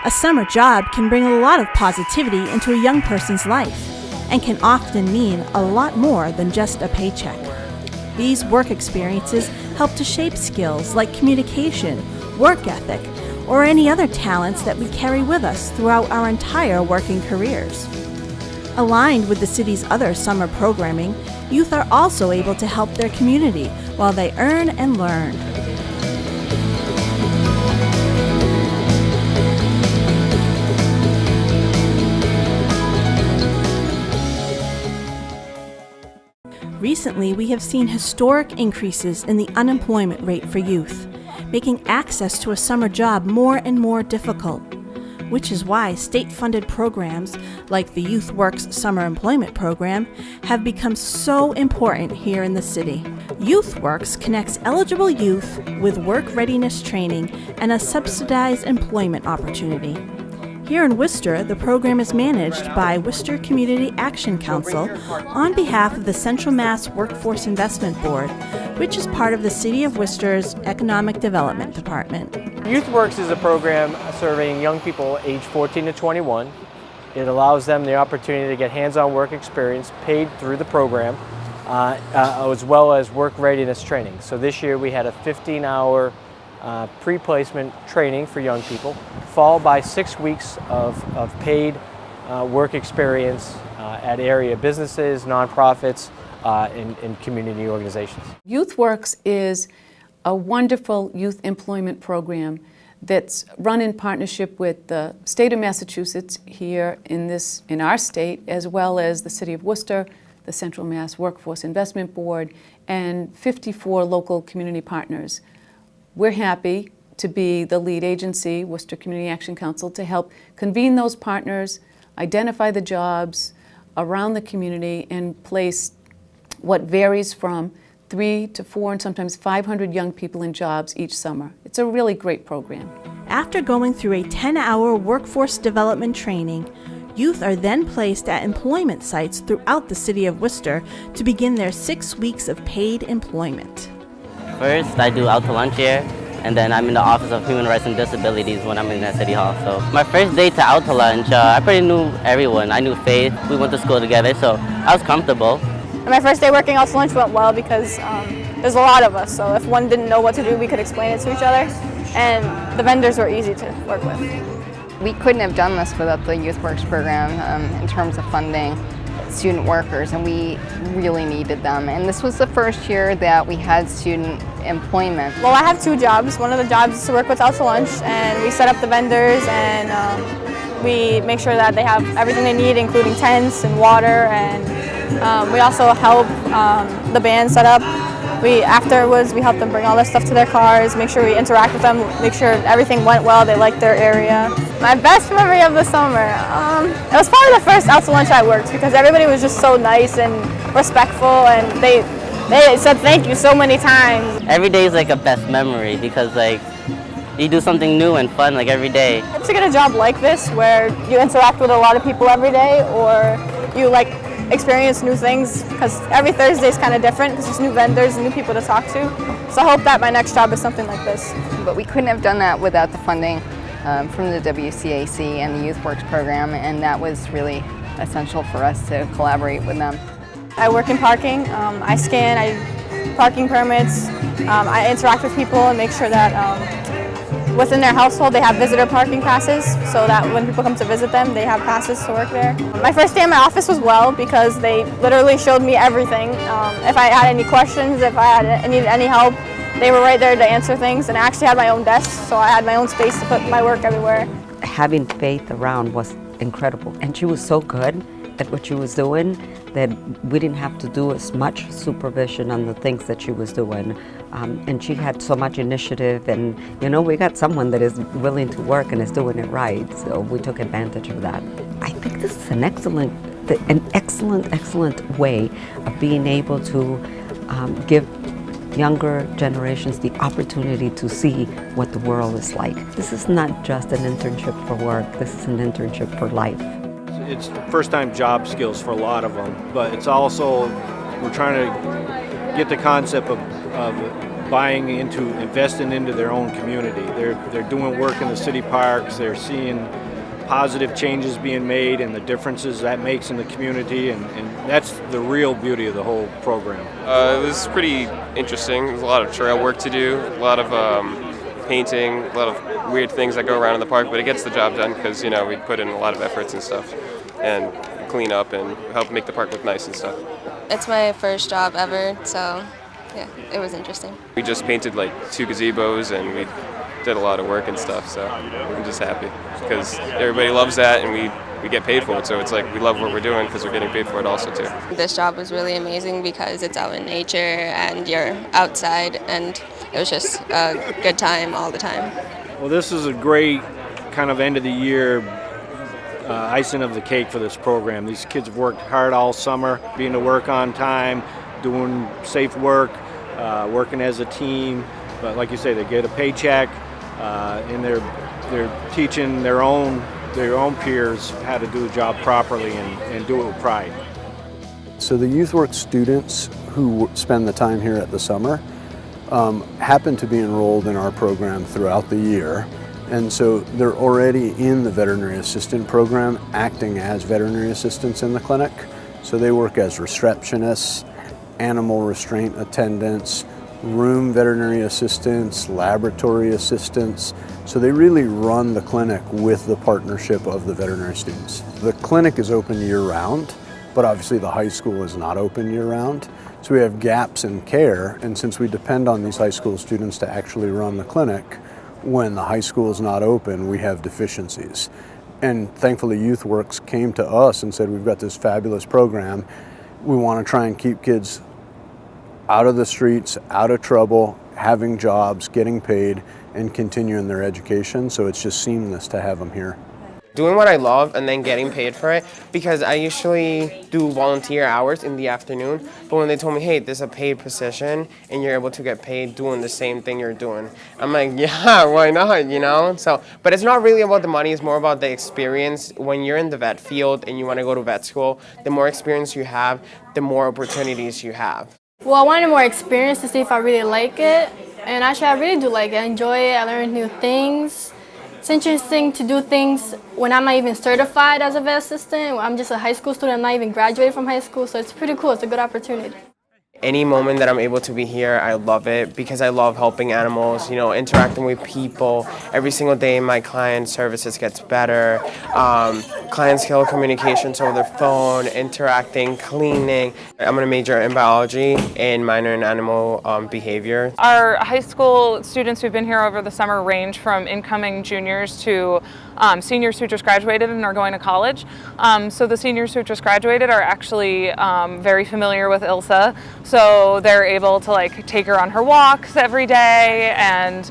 A summer job can bring a lot of positivity into a young person's life and can often mean a lot more than just a paycheck. These work experiences help to shape skills like communication, work ethic, or any other talents that we carry with us throughout our entire working careers. Aligned with the city's other summer programming, youth are also able to help their community while they earn and learn. Recently, we have seen historic increases in the unemployment rate for youth, making access to a summer job more and more difficult, which is why state-funded programs like the YouthWorks Summer Employment Program have become so important here in the city. YouthWorks connects eligible youth with work readiness training and a subsidized employment opportunity. Here in Worcester, the program is managed by Worcester Community Action Council on behalf of the Central Mass Workforce Investment Board, which is part of the City of Worcester's Economic Development Department. YouthWorks is a program serving young people aged 14 to 21. It allows them the opportunity to get hands-on work experience paid through the program, as well as work readiness training. So this year we had a 15-hour pre-placement training for young people, followed by 6 weeks of paid work experience at area businesses, nonprofits, and community organizations. YouthWorks is a wonderful youth employment program that's run in partnership with the state of Massachusetts here in our state, as well as the City of Worcester, the Central Mass Workforce Investment Board, and 54 local community partners. We're happy to be the lead agency, Worcester Community Action Council, to help convene those partners, identify the jobs around the community, and place what varies from 3 to 4 and sometimes 500 young people in jobs each summer. It's a really great program. After going through a 10-hour workforce development training, youth are then placed at employment sites throughout the City of Worcester to begin their 6 weeks of paid employment. First, I do out to lunch here, and then I'm in the Office of Human Rights and Disabilities when I'm in at City Hall. So my first day to out to lunch, I pretty knew everyone. I knew Faith. We went to school together, so I was comfortable. And my first day working out to lunch went well because there's a lot of us, so if one didn't know what to do, we could explain it to each other, and the vendors were easy to work with. We couldn't have done this without the YouthWorks program in terms of funding student workers, and we really needed them. And this was the first year that we had student employment. Well, I have 2 jobs. One of the jobs is to work with Out to Lunch, and we set up the vendors, and we make sure that they have everything they need, including tents and water, and we also help the band set up. Afterwards, we help them bring all their stuff to their cars, make sure we interact with them, make sure everything went well, they liked their area. My best memory of the summer, it was probably the first Out to Lunch I worked because everybody was just so nice and respectful, and they said thank you so many times. Every day is like a best memory because like you do something new and fun like every day. I hope to get a job like this where you interact with a lot of people every day, or you experience new things, because every Thursday is kind of different because there's new vendors and new people to talk to. So I hope that my next job is something like this. But we couldn't have done that without the funding from the WCAC and the YouthWorks program, and that was really essential for us to collaborate with them. I work in parking. I scan parking permits. I interact with people and make sure that within their household they have visitor parking passes, so that when people come to visit them, they have passes to work there. My first day in my office was well because they literally showed me everything. If I had any questions, if I needed any help, they were right there to answer things, and I actually had my own desk, so I had my own space to put my work everywhere. Having Faith around was incredible, and she was so good at what she was doing that we didn't have to do as much supervision on the things that she was doing. And she had so much initiative, and we got someone that is willing to work and is doing it right, so we took advantage of that. I think this is an excellent way of being able to give younger generations the opportunity to see what the world is like. This is not just an internship for work, this is an internship for life. It's first-time job skills for a lot of them, but it's also, we're trying to get the concept of buying into, investing into their own community. They're doing work in the city parks. They're seeing positive changes being made and the differences that makes in the community, and that's the real beauty of the whole program. It was pretty interesting. There's a lot of trail work to do, a lot of painting, a lot of weird things that go around in the park, but it gets the job done because, you know, we put in a lot of efforts and stuff and clean up and help make the park look nice and stuff. It's my first job ever, so yeah, it was interesting. We just painted like 2 gazebos and we did a lot of work and stuff, so I'm just happy because everybody loves that and we get paid for it, so it's like we love what we're doing because we're getting paid for it also too. This job was really amazing because it's out in nature and you're outside, and it was just a good time all the time. Well, this is a great kind of end of the year icing of the cake for this program. These kids have worked hard all summer, being to work on time, doing safe work, working as a team. But like you say, they get a paycheck, and they're teaching their own peers how to do the job properly and do it with pride. So the YouthWorks students who spend the time here at the summer happen to be enrolled in our program throughout the year. And so they're already in the veterinary assistant program, acting as veterinary assistants in the clinic. So they work as receptionists, animal restraint attendants, room veterinary assistants, laboratory assistants. So they really run the clinic with the partnership of the veterinary students. The clinic is open year-round, but obviously the high school is not open year-round. So we have gaps in care, and since we depend on these high school students to actually run the clinic, when the high school is not open, we have deficiencies. And thankfully YouthWorks came to us and said, we've got this fabulous program. We want to try and keep kids out of the streets, out of trouble, having jobs, getting paid, and continuing their education. So it's just seamless to have them here. Doing what I love and then getting paid for it, because I usually do volunteer hours in the afternoon, but when they told me, hey, there's a paid position and you're able to get paid doing the same thing you're doing, I'm like, yeah, why not, you know? So, but it's not really about the money, it's more about the experience. When you're in the vet field and you want to go to vet school, the more experience you have, the more opportunities you have. Well, I wanted more experience to see if I really like it, and actually I really do like it. I enjoy it, I learn new things. It's interesting to do things when I'm not even certified as a vet assistant. I'm just a high school student, I'm not even graduated from high school, so it's pretty cool, it's a good opportunity. Any moment that I'm able to be here, I love it because I love helping animals, you know, interacting with people. Every single day my client services gets better. Client skill communications over the phone, interacting, cleaning. I'm going to major in biology and minor in animal behavior. Our high school students who've been here over the summer range from incoming juniors to seniors who just graduated and are going to college. So the seniors who just graduated are actually very familiar with Ilsa. So they're able to like take her on her walks every day, and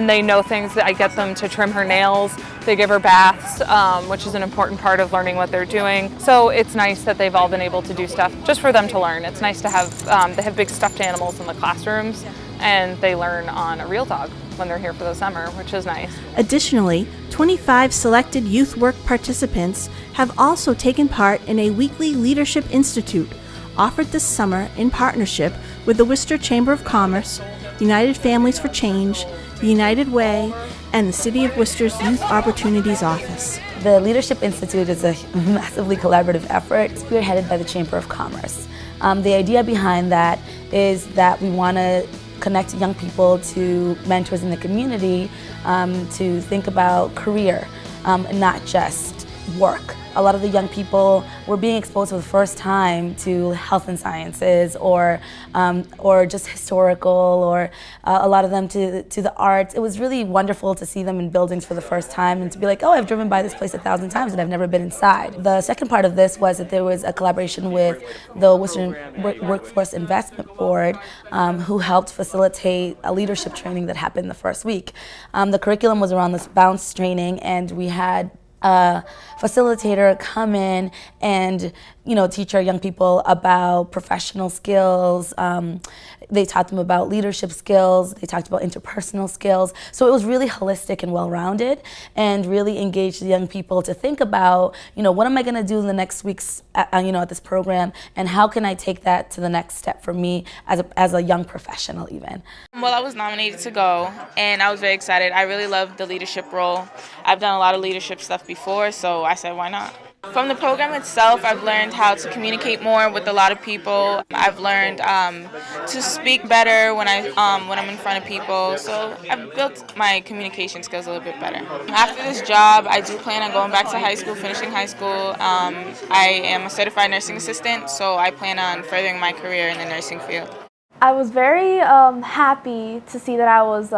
they know things that I get them to trim her nails. They give her baths, which is an important part of learning what they're doing. So it's nice that they've all been able to do stuff just for them to learn. It's nice to have, they have big stuffed animals in the classrooms, and they learn on a real dog when they're here for the summer, which is nice. Additionally, 25 selected YouthWork participants have also taken part in a weekly Leadership Institute offered this summer in partnership with the Worcester Chamber of Commerce, United Families for Change, the United Way, and the City of Worcester's Youth Opportunities Office. The Leadership Institute is a massively collaborative effort spearheaded by the Chamber of Commerce. The idea behind that is that we want to connect young people to mentors in the community to think about career and not just work. A lot of the young people were being exposed for the first time to health and sciences or just historical, or a lot of them to the arts. It was really wonderful to see them in buildings for the first time and to be like, oh, I've driven by this place 1,000 times and I've never been inside. The second part of this was that there was a collaboration with the Worcester Workforce Investment Board who helped facilitate a leadership training that happened the first week. The curriculum was around this bounce training, and we had a facilitator come in and teach our young people about professional skills, They taught them about leadership skills, they talked about interpersonal skills. So it was really holistic and well-rounded, and really engaged the young people to think about, what am I going to do in the next weeks, at this program, and how can I take that to the next step for me as a young professional even. Well, I was nominated to go, and I was very excited. I really loved the leadership role. I've done a lot of leadership stuff before, so I said, why not? From the program itself, I've learned how to communicate more with a lot of people. I've learned to speak better when I'm in front of people. So I've built my communication skills a little bit better. After this job, I do plan on going back to high school, finishing high school. I am a certified nursing assistant, so I plan on furthering my career in the nursing field. I was very happy to see that I was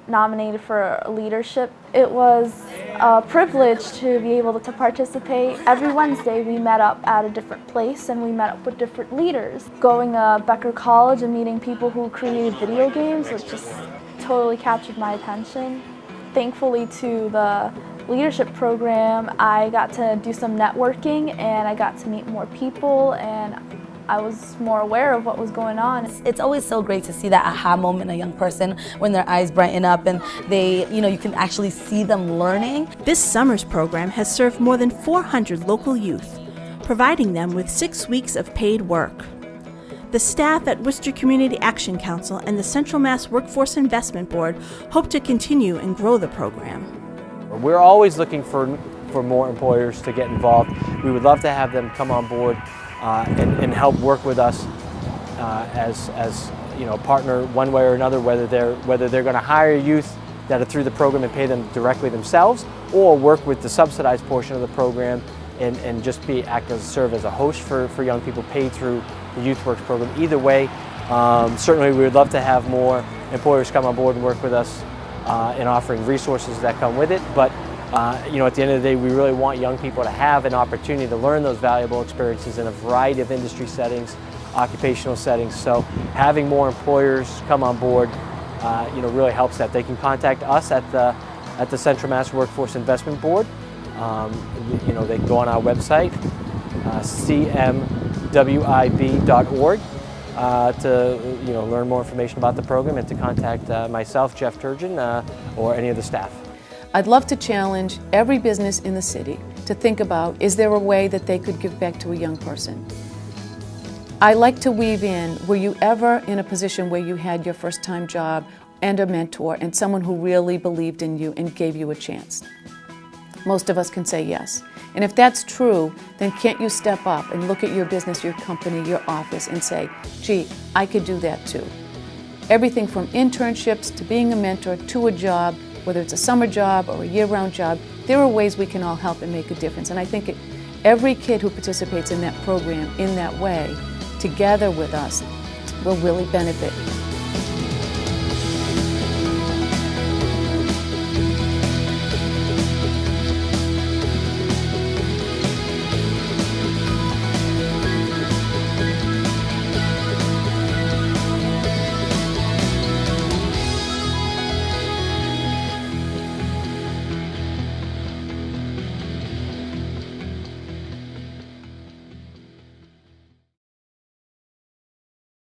nominated for leadership. It was a privilege to be able to participate. Every Wednesday we met up at a different place and we met up with different leaders. Going to Becker College and meeting people who created video games, which just totally captured my attention. Thankfully to the leadership program, I got to do some networking and I got to meet more people, and I was more aware of what was going on. It's always so great to see that aha moment in a young person when their eyes brighten up and they, you can actually see them learning. This summer's program has served more than 400 local youth, providing them with 6 weeks of paid work. The staff at Worcester Community Action Council and the Central Mass Workforce Investment Board hope to continue and grow the program. We're always looking for more employers to get involved. We would love to have them come on board and help work with us as partner one way or another, whether they're going to hire youth that are through the program and pay them directly themselves, or work with the subsidized portion of the program and just serve as a host for young people paid through the YouthWorks program. Either way, certainly we would love to have more employers come on board and work with us in offering resources that come with it. But at the end of the day, we really want young people to have an opportunity to learn those valuable experiences in a variety of industry settings, occupational settings. So having more employers come on board, really helps that. They can contact us at the Central Mass Workforce Investment Board. They can go on our website, cmwib.org, to learn more information about the program and to contact myself, Jeff Turgeon, or any of the staff. I'd love to challenge every business in the city to think about, is there a way that they could give back to a young person? I like to weave in, were you ever in a position where you had your first time job and a mentor and someone who really believed in you and gave you a chance? Most of us can say yes. And if that's true, then can't you step up and look at your business, your company, your office and say, gee, I could do that too. Everything from internships to being a mentor to a job, whether it's a summer job or a year-round job, there are ways we can all help and make a difference. And I think every kid who participates in that program in that way, together with us, will really benefit.